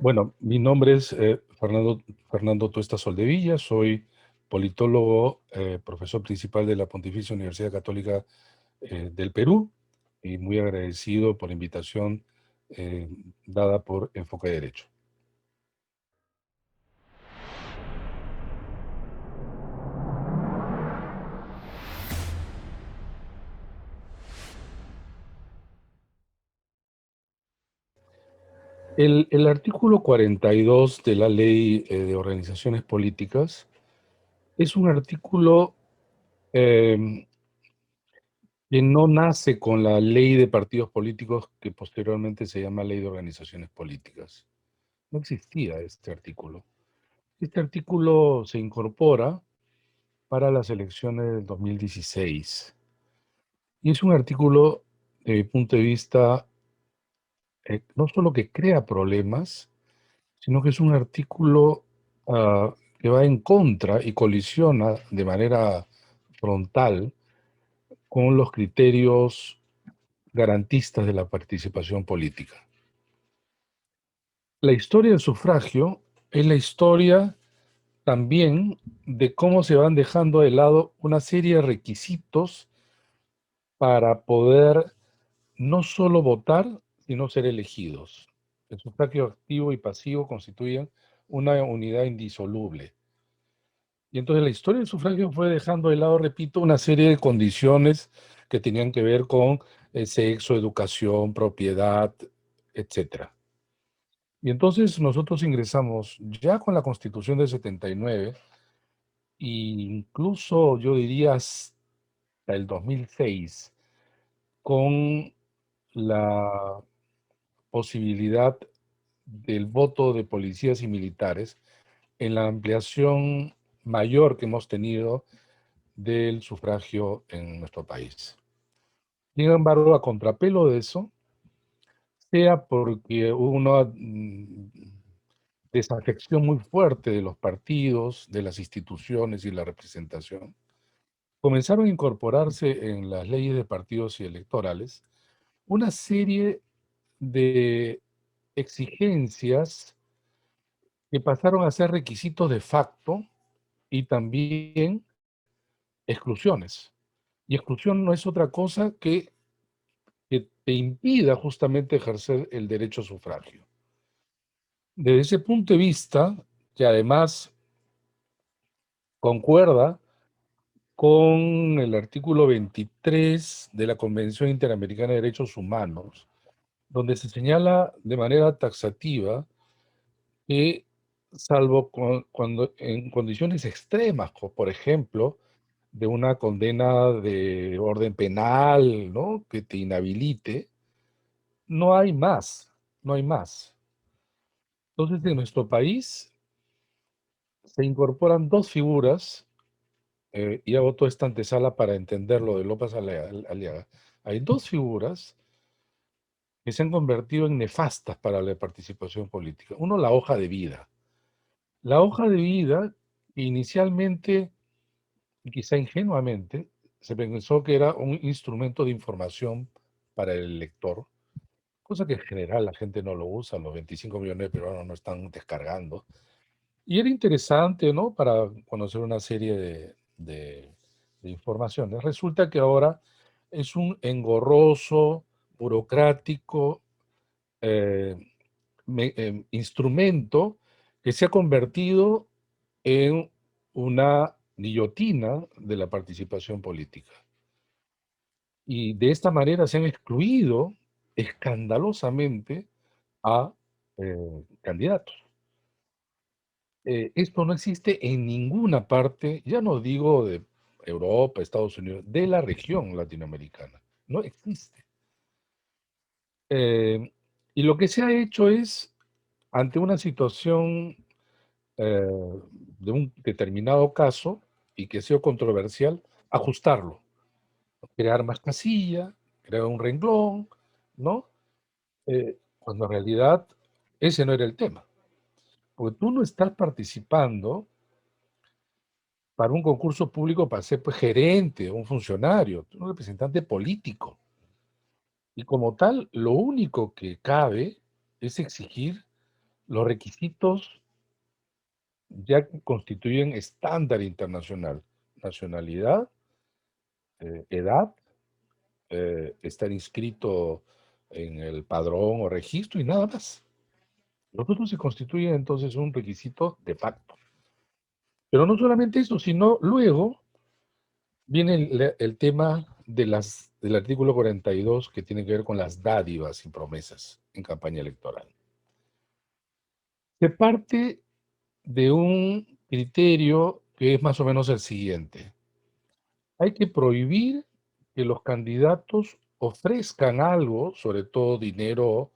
Bueno, mi nombre es Fernando Tuesta Soldevilla, soy politólogo, profesor principal de la Pontificia Universidad Católica del Perú y muy agradecido por la invitación eh, dada por Enfoque Derecho. El artículo 42 de la Ley de Organizaciones Políticas es un artículo eh, que no nace con la Ley de Partidos Políticos que posteriormente se llama Ley de Organizaciones Políticas. No existía este artículo. Este artículo se incorpora para las elecciones del 2016 y es un artículo, desde mi punto de vista, no solo que crea problemas, sino que es un artículo que va en contra y colisiona de manera frontal con los criterios garantistas de la participación política. La historia del sufragio es la historia también de cómo se van dejando de lado una serie de requisitos para poder no solo votar, sino ser elegidos. El sufragio activo y pasivo constituyen una unidad indisoluble. Y entonces la historia del sufragio fue dejando de lado, repito, una serie de condiciones que tenían que ver con sexo, educación, propiedad, etc. Y entonces nosotros ingresamos ya con la Constitución del 79, e incluso yo diría hasta el 2006, con la posibilidad del voto de policías y militares en la ampliación mayor que hemos tenido del sufragio en nuestro país. Sin embargo, a contrapelo de eso, sea porque hubo una desafección muy fuerte de los partidos, de las instituciones y la representación, comenzaron a incorporarse en las leyes de partidos y electorales una serie de exigencias que pasaron a ser requisitos de facto y también exclusiones. Y exclusión no es otra cosa que te impida justamente ejercer el derecho a sufragio. Desde ese punto de vista, que además concuerda con el artículo 23 de la Convención Interamericana de Derechos Humanos, donde se señala de manera taxativa que, salvo cuando en condiciones extremas, como por ejemplo, de una condena de orden penal, ¿no?, que te inhabilite, no hay más, no hay más. Entonces, en nuestro país se incorporan dos figuras, y hago toda esta antesala para entender lo de López Aliaga. Hay dos figuras que se han convertido en nefastas para la participación política. Uno, la hoja de vida. La hoja de vida, inicialmente, y quizá ingenuamente, se pensó que era un instrumento de información para el elector, cosa que en general la gente no lo usa, los 25 millones de peruanos no están descargando. Y era interesante, ¿no?, para conocer una serie de informaciones. Resulta que ahora es un engorroso, burocrático eh, instrumento que se ha convertido en una guillotina de la participación política. Y de esta manera se han excluido escandalosamente a candidatos. Esto no existe en ninguna parte, ya no digo de Europa, Estados Unidos, de la región latinoamericana. No existe. Y lo que se ha hecho es, ante una situación eh, de un determinado caso y que sea controversial, ajustarlo, crear más casillas, crear un renglón, ¿no? Cuando en realidad ese no era el tema. Porque tú no estás participando para un concurso público para ser, pues, gerente, un funcionario, un representante político. Y como tal, lo único que cabe es exigir los requisitos ya constituyen estándar internacional: nacionalidad, edad, estar inscrito en el padrón o registro y nada más. Los otros se constituyen entonces un requisito de facto. Pero no solamente eso, sino luego viene el tema del artículo 42 que tiene que ver con las dádivas y promesas en campaña electoral. Se parte de un criterio que es más o menos el siguiente. Hay que prohibir que los candidatos ofrezcan algo, sobre todo dinero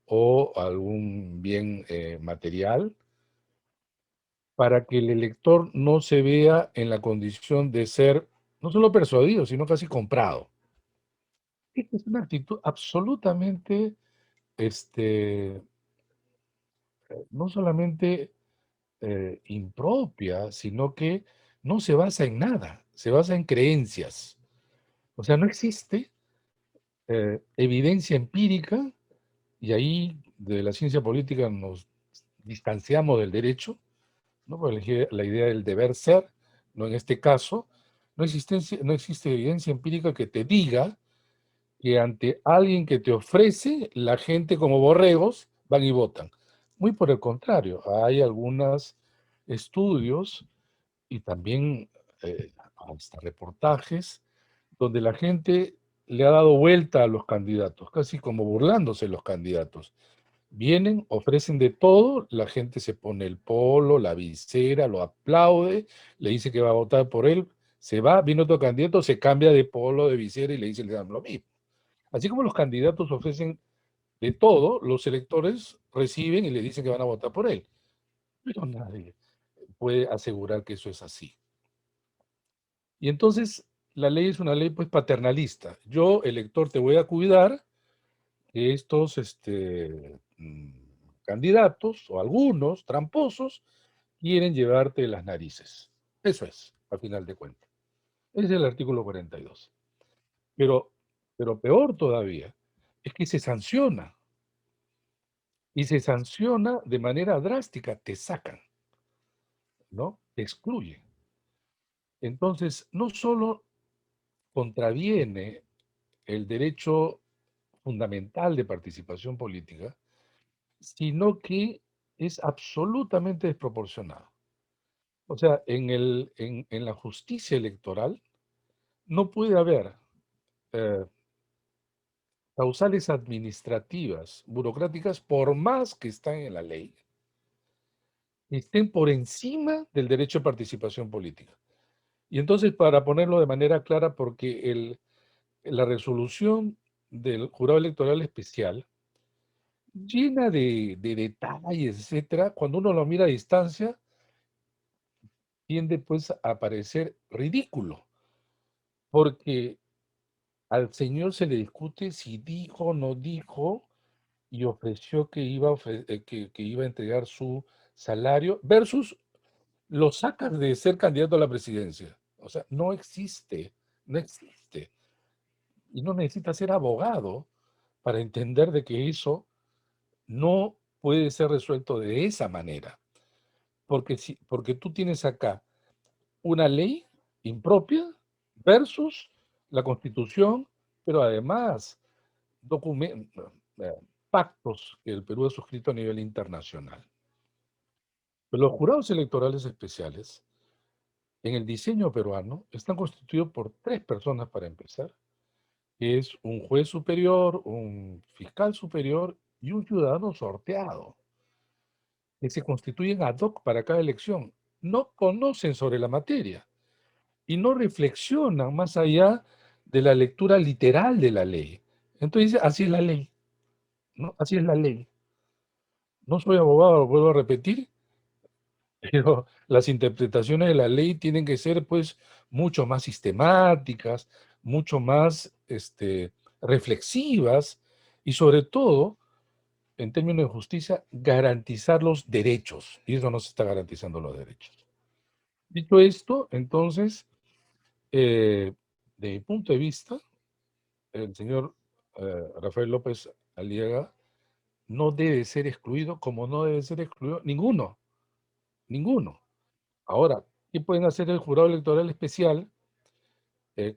o algún bien material, para que el elector no se vea en la condición de ser no solo persuadido, sino casi comprado. Esta es una actitud absolutamente, este, no solamente impropia, sino que no se basa en nada, se basa en creencias. O sea, no existe evidencia empírica, y ahí de la ciencia política nos distanciamos del derecho, ¿no? Porque la idea del deber ser, no en este caso, no existe evidencia empírica que te diga que ante alguien que te ofrece, la gente como borregos van y votan. Muy por el contrario, hay algunos estudios y también hasta reportajes donde la gente le ha dado vuelta a los candidatos, casi como burlándose de los candidatos. Vienen, ofrecen de todo, la gente se pone el polo, la visera, lo aplaude, le dice que va a votar por él, se va, viene otro candidato, se cambia de polo, de visera y le dice lo mismo. Así como los candidatos ofrecen de todo, los electores reciben y le dicen que van a votar por él. Pero nadie puede asegurar que eso es así. Y entonces la ley es una ley pues paternalista. Yo, elector, te voy a cuidar que estos candidatos o algunos tramposos quieren llevarte las narices. Eso es, a final de cuentas. Ese es el artículo 42. Pero, pero peor todavía es que se sanciona. Y se sanciona de manera drástica, te sacan, ¿no? Te excluyen. Entonces, no solo contraviene el derecho fundamental de participación política, sino que es absolutamente desproporcionado. O sea, en la justicia electoral no puede haber eh, causales administrativas, burocráticas, por más que están en la ley, estén por encima del derecho de participación política. Y entonces, para ponerlo de manera clara, porque la resolución del jurado electoral especial, llena de detalles, etcétera, cuando uno lo mira a distancia, tiende pues a parecer ridículo, porque al señor se le discute si dijo o no dijo y ofreció que que iba a entregar su salario versus lo sacas de ser candidato a la presidencia. O sea, no existe, no existe. Y no necesita ser abogado para entender de que eso no puede ser resuelto de esa manera. Porque tú tienes acá una ley impropia versus la Constitución, pero además eh, pactos que el Perú ha suscrito a nivel internacional. Pero los jurados electorales especiales, en el diseño peruano, están constituidos por 3 personas para empezar, que es un juez superior, un fiscal superior y un ciudadano sorteado, que se constituyen ad hoc para cada elección. No conocen sobre la materia y no reflexionan más allá de la lectura literal de la ley. Entonces, así es la ley, ¿no? Así es la ley. No soy abogado, lo vuelvo a repetir, pero las interpretaciones de la ley tienen que ser, pues, mucho más sistemáticas, mucho más reflexivas y, sobre todo, en términos de justicia, garantizar los derechos. Y eso no se está garantizando los derechos. Dicho esto, entonces, de mi punto de vista, el señor Rafael López Aliaga no debe ser excluido como no debe ser excluido ninguno, ninguno. Ahora, ¿qué pueden hacer el jurado electoral especial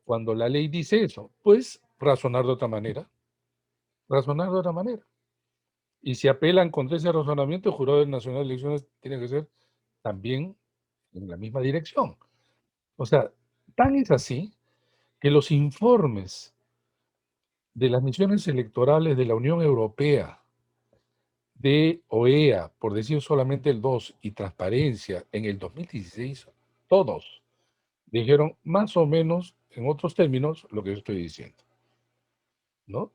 cuando la ley dice eso? Pues razonar de otra manera, razonar de otra manera. Y si apelan contra ese razonamiento, el Jurado Nacional de Elecciones tiene que ser también en la misma dirección. O sea, tan es así que los informes de las misiones electorales de la Unión Europea, de OEA, por decir solamente el 2, y Transparencia en el 2016, todos dijeron más o menos, en otros términos, lo que yo estoy diciendo, ¿no?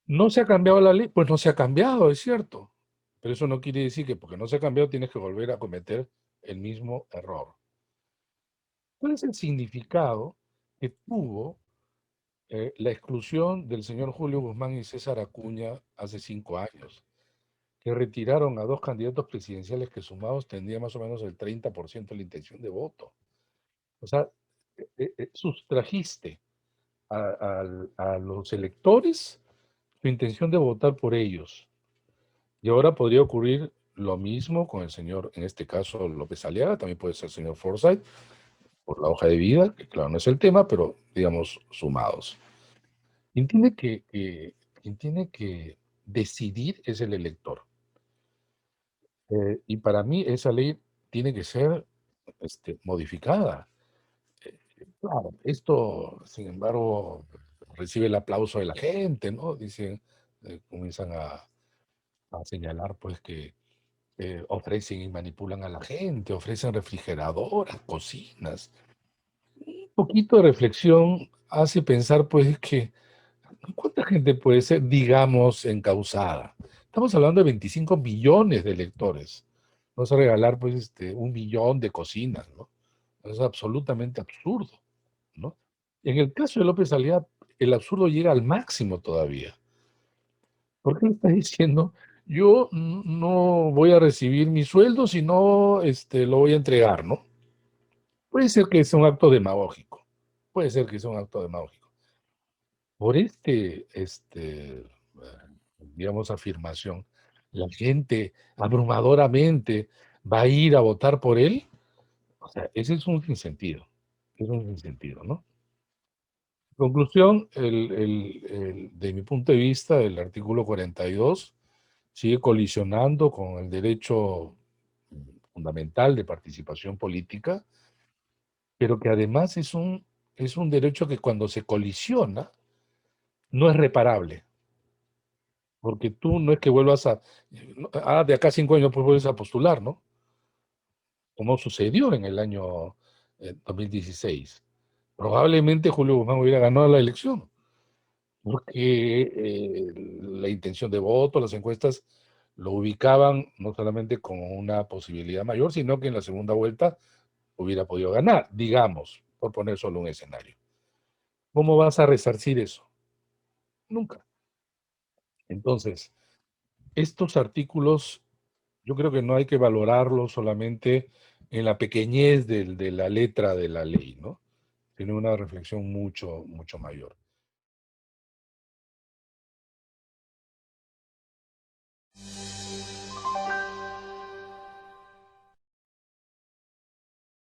¿No se ha cambiado la ley? Pues no se ha cambiado, es cierto. Pero eso no quiere decir que porque no se ha cambiado tienes que volver a cometer el mismo error. ¿Cuál es el significado que tuvo la exclusión del señor Julio Guzmán y César Acuña hace 5 años, que retiraron a dos candidatos presidenciales que sumados tendrían más o menos el 30% de la intención de voto? O sea, sustrajiste a los electores su intención de votar por ellos. Y ahora podría ocurrir lo mismo con el señor, en este caso López Aliaga, también puede ser el señor Forsyth, por la hoja de vida, que claro no es el tema, pero digamos sumados. Quien tiene que decidir es el elector. Y para mí esa ley tiene que ser modificada. Claro, esto, sin embargo, recibe el aplauso de la gente, ¿no? Dicen, comienzan a señalar pues que ofrecen y manipulan a la gente, ofrecen refrigeradoras, cocinas. Un poquito de reflexión hace pensar pues que ¿cuánta gente puede ser, digamos, encausada? Estamos hablando de 25 millones de electores. Vamos a regalar pues 1 millón de cocinas, ¿no? Es absolutamente absurdo, ¿no? En el caso de López Aliaga, el absurdo llega al máximo todavía. ¿Por qué le está diciendo? Yo no voy a recibir mi sueldo, sino lo voy a entregar, ¿no? Puede ser que sea un acto demagógico. Puede ser que sea un acto demagógico. Por digamos, afirmación, la gente abrumadoramente va a ir a votar por él. O sea, ese es un sinsentido. Es un sinsentido, ¿no? Conclusión, de mi punto de vista, el artículo 42 sigue colisionando con el derecho fundamental de participación política, pero que además es un derecho que cuando se colisiona no es reparable, porque tú no es que vuelvas de acá a 5 años pues vuelves a postular, ¿no? Como sucedió en el año 2016. Probablemente Julio Guzmán hubiera ganado la elección, porque la intención de voto, las encuestas lo ubicaban no solamente con una posibilidad mayor, sino que en la segunda vuelta hubiera podido ganar, digamos, por poner solo un escenario. ¿Cómo vas a resarcir eso? Nunca. Entonces, estos artículos yo creo que no hay que valorarlos solamente en la pequeñez de la letra de la ley, ¿no? Tiene una reflexión mucho, mucho mayor.